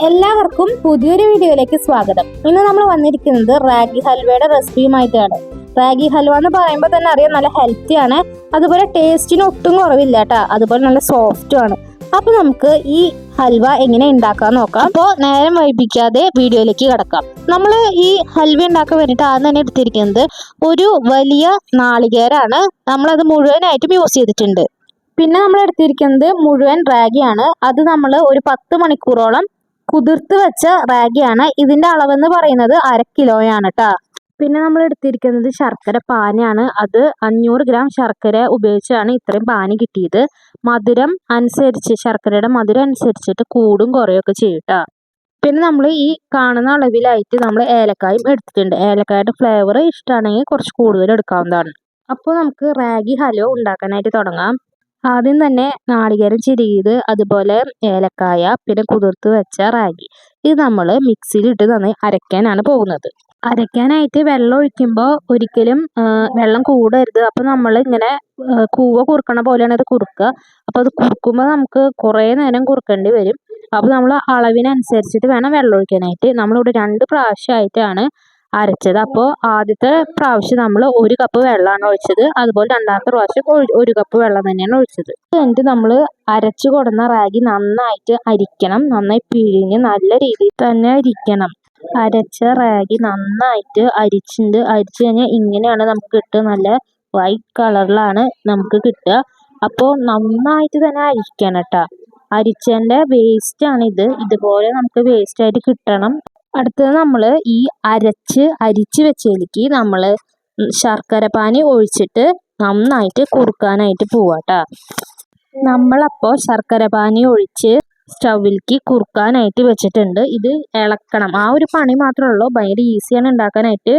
എല്ലാവർക്കും പുതിയൊരു വീഡിയോയിലേക്ക് സ്വാഗതം. ഇന്ന് നമ്മൾ വന്നിരിക്കുന്നത് റാഗി ഹൽവയുടെ റെസിപ്പിയുമായിട്ടാണ്. റാഗി ഹൽവ എന്ന് പറയുമ്പോൾ തന്നെ അറിയാം, നല്ല ഹെൽത്തി ആണ്. അതുപോലെ ടേസ്റ്റിന് ഒട്ടും കുറവില്ല കേട്ടോ. അതുപോലെ നല്ല സോഫ്റ്റും ആണ്. അപ്പൊ നമുക്ക് ഈ ഹൽവ എങ്ങനെ ഉണ്ടാക്കാൻ നോക്കാം. അപ്പോൾ നേരം വൈകിപ്പിക്കാതെ വീഡിയോയിലേക്ക് കിടക്കാം. നമ്മൾ ഈ ഹൽവ ഉണ്ടാക്കാൻ വേണ്ടിയിട്ട് ആദ്യം തന്നെ എടുത്തിരിക്കുന്നത് ഒരു വലിയ നാളികേരാണ്. നമ്മളത് മുഴുവനായിട്ടും യൂസ് ചെയ്തിട്ടുണ്ട്. പിന്നെ നമ്മൾ എടുത്തിരിക്കുന്നത് മുഴുവൻ റാഗിയാണ്. അത് നമ്മൾ ഒരു 10 മണിക്കൂറോളം കുതിർത്ത് വെച്ച റാഗിയാണ്. ഇതിന്റെ അളവെന്ന് പറയുന്നത് 1/2 കിലോയാണ് കേട്ടോ. പിന്നെ നമ്മൾ എടുത്തിരിക്കുന്നത് ശർക്കര പാനിയാണ്. അത് 500 ഗ്രാം ശർക്കര ഉപയോഗിച്ചാണ് ഇത്രയും പാനി കിട്ടിയത്. മധുരം അനുസരിച്ച്, ശർക്കരയുടെ മധുരം അനുസരിച്ചിട്ട് കൂടും കുറയൊക്കെ ചെയ്യും കേട്ടോ. പിന്നെ നമ്മൾ ഈ കാണുന്ന അളവിലായിട്ട് നമ്മൾ ഏലക്കായും എടുത്തിട്ടുണ്ട്. ഏലക്കായുടെ ഫ്ലേവർ ഇഷ്ടമാണെങ്കിൽ കുറച്ച് കൂടുതൽ എടുക്കാവുന്നതാണ്. അപ്പോൾ നമുക്ക് റാഗി ഹൽവ ഉണ്ടാക്കാനായിട്ട് തുടങ്ങാം. ആദ്യം തന്നെ നാളികേരം ചിരികിയത്, അതുപോലെ ഏലക്കായ, പിന്നെ കുതിർത്ത് വെച്ച റാഗി, ഇത് നമ്മൾ മിക്സിയിലിട്ട് നന്നായി അരയ്ക്കാനാണ് പോകുന്നത്. അരയ്ക്കാനായിട്ട് വെള്ളം ഒഴിക്കുമ്പോൾ ഒരിക്കലും വെള്ളം കൂടരുത്. അപ്പോൾ നമ്മൾ ഇങ്ങനെ കൂവ കുറുക്കണ പോലെയാണ് ഇത് കുറുക്കുക. അപ്പോൾ അത് കുറുക്കുമ്പോൾ നമുക്ക് കുറേ നേരം കുറുക്കേണ്ടി വരും. അപ്പോൾ നമ്മൾ അളവിനനുസരിച്ചിട്ട് വേണം വെള്ളം ഒഴിക്കാനായിട്ട്. നമ്മളിവിടെ 2 പ്രാവശ്യമായിട്ടാണ് അരച്ചത്. അപ്പോൾ ആദ്യത്തെ പ്രാവശ്യം നമ്മൾ 1 കപ്പ് വെള്ളമാണ് ഒഴിച്ചത്. അതുപോലെ രണ്ടാമത്തെ പ്രാവശ്യം 1 കപ്പ് വെള്ളം തന്നെയാണ് ഒഴിച്ചത്. എന്നിട്ട് നമ്മൾ അരച്ചു കൊടുന്ന റാഗി നന്നായിട്ട് അരിക്കണം. നന്നായി പിഴിഞ്ഞ് നല്ല രീതിയിൽ തന്നെ അരിക്കണം. അരച്ച റാഗി നന്നായിട്ട് അരിച്ച് കഴിഞ്ഞാൽ ഇങ്ങനെയാണ് നമുക്ക് കിട്ടുക. നല്ല വൈറ്റ് കളറിലാണ് നമുക്ക് കിട്ടുക. അപ്പോൾ നന്നായിട്ട് തന്നെ അരിക്കണം കേട്ടോ. അരിച്ചതിൻ്റെ വേസ്റ്റാണ് ഇത്. ഇതുപോലെ നമുക്ക് വേസ്റ്റായിട്ട് കിട്ടണം. അടുത്തത് നമ്മൾ ഈ അരിച്ച് വെച്ചതിലേക്ക് നമ്മൾ ശർക്കര പാനി ഒഴിച്ചിട്ട് നന്നായിട്ട് കുറുക്കാനായിട്ട് പോവാട്ടോ. നമ്മളപ്പോൾ ശർക്കര പാനി ഒഴിച്ച് സ്റ്റൗവിലേക്ക് കുറുക്കാനായിട്ട് വെച്ചിട്ടുണ്ട്. ഇത് ഇളക്കണം. ആ ഒരു പണി മാത്രമേ ഉള്ളൂ. ഭയങ്കര ഈസിയാണ് ഉണ്ടാക്കാനായിട്ട്.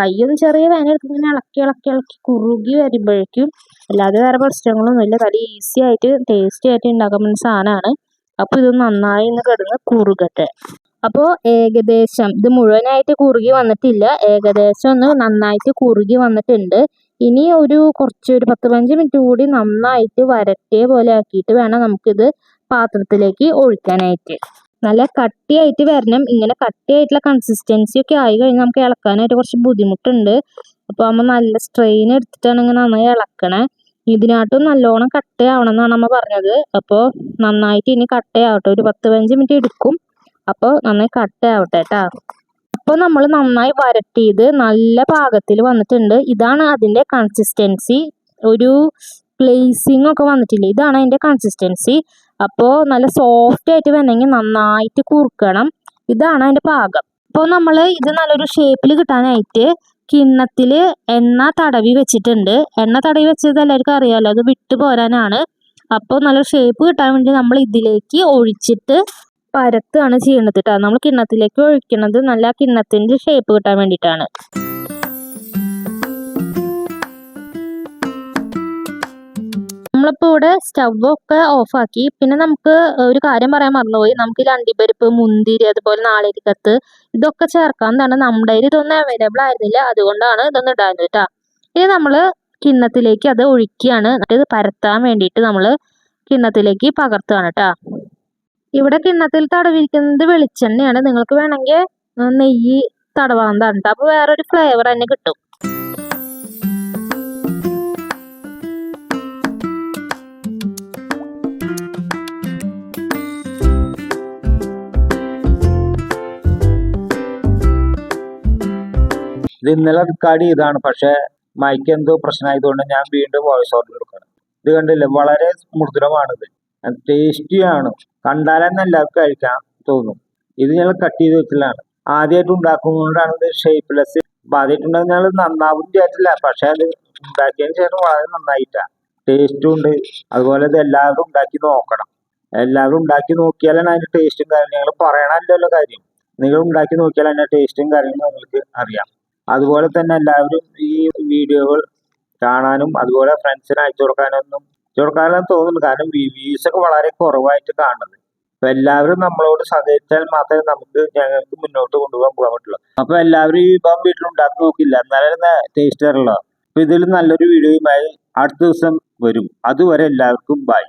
കയ്യൊന്നും ചെറിയ വേന എടുത്ത് ഇങ്ങനെ ഇളക്കി കുറുകി വരുമ്പോഴേക്കും, അല്ലാതെ വേറെ പ്രശ്നങ്ങളൊന്നുമില്ല. നല്ല ഈസി ആയിട്ട് ടേസ്റ്റി ആയിട്ട് ഉണ്ടാക്കാൻ പറ്റുന്ന സാധനമാണ്. അപ്പോൾ ഇത് നന്നായി ഒന്ന് കിടന്ന് കുറുകട്ടെ. അപ്പോൾ ഏകദേശം ഇത് മുഴുവനായിട്ട് കുറുകി വന്നിട്ടില്ല. ഏകദേശം ഒന്ന് നന്നായിട്ട് കുറുകി വന്നിട്ടുണ്ട്. ഇനി ഒരു 10-15 മിനിറ്റ് കൂടി നന്നായിട്ട് വരട്ടിയ പോലെ ആക്കിയിട്ട് വേണം നമുക്കിത് പാത്രത്തിലേക്ക് ഒഴിക്കാനായിട്ട്. നല്ല കട്ടിയായിട്ട് വരണം. ഇങ്ങനെ കട്ടിയായിട്ടുള്ള കൺസിസ്റ്റൻസി ഒക്കെ ആയി കഴിഞ്ഞാൽ നമുക്ക് ഇളക്കാനായിട്ട് കുറച്ച് ബുദ്ധിമുട്ടുണ്ട്. അപ്പോൾ നമ്മൾ നല്ല സ്ട്രെയിൻ എടുത്തിട്ടാണ് ഇങ്ങനെ നന്നായി ഇളക്കണേ. ഇതിനായിട്ടും നല്ലോണം കട്ടയാവണം എന്നാണ് നമ്മൾ പറഞ്ഞത്. അപ്പോൾ നന്നായിട്ട് ഇനി കട്ടയാവട്ടെ. ഒരു 10-15 മിനിറ്റ് എടുക്കും. അപ്പോൾ നന്നായി കട്ടയാവട്ടെ കേട്ടോ. അപ്പോൾ നമ്മൾ നന്നായി വരട്ടിയത് നല്ല പാകത്തിൽ വന്നിട്ടുണ്ട്. ഇതാണ് അതിൻ്റെ കൺസിസ്റ്റൻസി. ഒരു ഗ്ലേസിങ് ഒക്കെ വന്നിട്ടില്ല. ഇതാണ് അതിൻ്റെ കൺസിസ്റ്റൻസി. അപ്പോൾ നല്ല സോഫ്റ്റ് ആയിട്ട് വേണമെങ്കിൽ നന്നായിട്ട് കുറുക്കണം. ഇതാണ് അതിൻ്റെ പാകം. അപ്പോൾ നമ്മൾ ഇത് നല്ലൊരു ഷേപ്പിൽ കിട്ടാനായിട്ട് കിണ്ണത്തിൽ എണ്ണ തടവി വെച്ചിട്ടുണ്ട്. എണ്ണ തടവി വെച്ചത് എല്ലാവർക്കും അറിയാമല്ലോ, അത് വിട്ടു പോരാനാണ്. അപ്പോൾ നല്ലൊരു ഷേപ്പ് കിട്ടാൻ വേണ്ടി നമ്മൾ ഇതിലേക്ക് ഒഴിച്ചിട്ട് പരത്തുകയാണ് ചെയ്യണത് കേട്ടോ. നമ്മൾ കിണ്ണത്തിലേക്ക് ഒഴിക്കുന്നത് നല്ല കിണ്ണത്തിൻ്റെ ഷേപ്പ് കിട്ടാൻ വേണ്ടിയിട്ടാണ്. നമ്മളിപ്പോൾ ഇവിടെ സ്റ്റൗവൊക്കെ ഓഫാക്കി. പിന്നെ നമുക്ക് ഒരു കാര്യം പറയാൻ മറന്നുപോയി. നമുക്ക് അണ്ടിപ്പരിപ്പ്, മുന്തിരി, അതുപോലെ നാളികേരക്കത്ത് ഇതൊക്കെ ചേർക്കാവുന്നതാണ്. നമ്മുടെ കയ്യിൽ ഇതൊന്നും അവൈലബിൾ ആയിരുന്നില്ല. അതുകൊണ്ടാണ് ഇതൊന്നും ഇടാഞ്ഞത് കേട്ടോ. ഇനി നമ്മൾ കിണ്ണത്തിലേക്ക് അത് ഒഴിക്കുകയാണ്. എന്നിട്ട് ഇത് പരത്താൻ വേണ്ടിയിട്ട് നമ്മൾ കിണ്ണത്തിലേക്ക് പകർത്തുകയാണ് കേട്ടോ. ഇവിടെ കിണ്ണത്തിൽ തടവിരിക്കുന്നത് വെളിച്ചെണ്ണയാണ്. നിങ്ങൾക്ക് വേണമെങ്കിൽ നെയ്യ് തടവാവുന്നതാണ് കേട്ടോ. അപ്പോൾ വേറൊരു ഫ്ലേവർ തന്നെ കിട്ടും. ഇത് ഇന്നലെ റെക്കോർഡ് ചെയ്താണ്. പക്ഷെ മൈക്ക് എന്തോ പ്രശ്നമായതുകൊണ്ട് ഞാൻ വീണ്ടും വോയിസ് ഓവർ കൊടുക്കണം. ഇത് കണ്ടില്ലേ, വളരെ മൃദുലമാണിത്. ടേസ്റ്റിയാണ്. കണ്ടാലെന്ന് എല്ലാവർക്കും കഴിക്കാൻ തോന്നും. ഇത് ഞങ്ങൾ കട്ട് ചെയ്ത് വെച്ചിട്ടാണ്. ആദ്യമായിട്ട് ഉണ്ടാക്കുന്നതുകൊണ്ടാണ് ഇത് ഷേപ്പ്ലെസ്. ആദ്യമായിട്ടുണ്ടെങ്കിൽ ഞങ്ങൾ നന്നാവും വിചാരിച്ചില്ല. പക്ഷെ അത് ഉണ്ടാക്കിയതിന് ശേഷം വളരെ നന്നായിട്ടാണ്. ടേസ്റ്റും ഉണ്ട്. അതുപോലെ ഇത് എല്ലാവരും ഉണ്ടാക്കി നോക്കണം. എല്ലാവരും ഉണ്ടാക്കി നോക്കിയാലാണ് അതിൻ്റെ ടേസ്റ്റും കാര്യങ്ങളും. ഞങ്ങൾ പറയണമല്ലോ കാര്യം. നിങ്ങൾ ഉണ്ടാക്കി നോക്കിയാൽ അതിൻ്റെ ടേസ്റ്റും കാര്യങ്ങളും നിങ്ങൾക്ക് അറിയാം. അതുപോലെ തന്നെ എല്ലാവരും ഈ വീഡിയോകൾ കാണാനും അതുപോലെ ഫ്രണ്ട്സിന് അയച്ചു കൊടുക്കാനും തോന്നുന്നു. കാരണം വ്യൂസ് ഒക്കെ വളരെ കുറവായിട്ട് കാണുന്നത്. അപ്പൊ എല്ലാവരും നമ്മളോട് സഹകരിച്ചാൽ മാത്രമേ ഞങ്ങൾക്ക് മുന്നോട്ട് കൊണ്ടുപോകാൻ പറ്റുള്ളൂ. അപ്പൊ എല്ലാവരും ഈ വിഭവം വീട്ടിലുണ്ടാക്കി നോക്കില്ല, എന്നാലും ടേസ്റ്റ് തരുള്ളൂ. അപ്പൊ ഇതിൽ നല്ലൊരു വീഡിയോയുമായി അടുത്ത ദിവസം വരും. അതുവരെ എല്ലാവർക്കും ബൈ.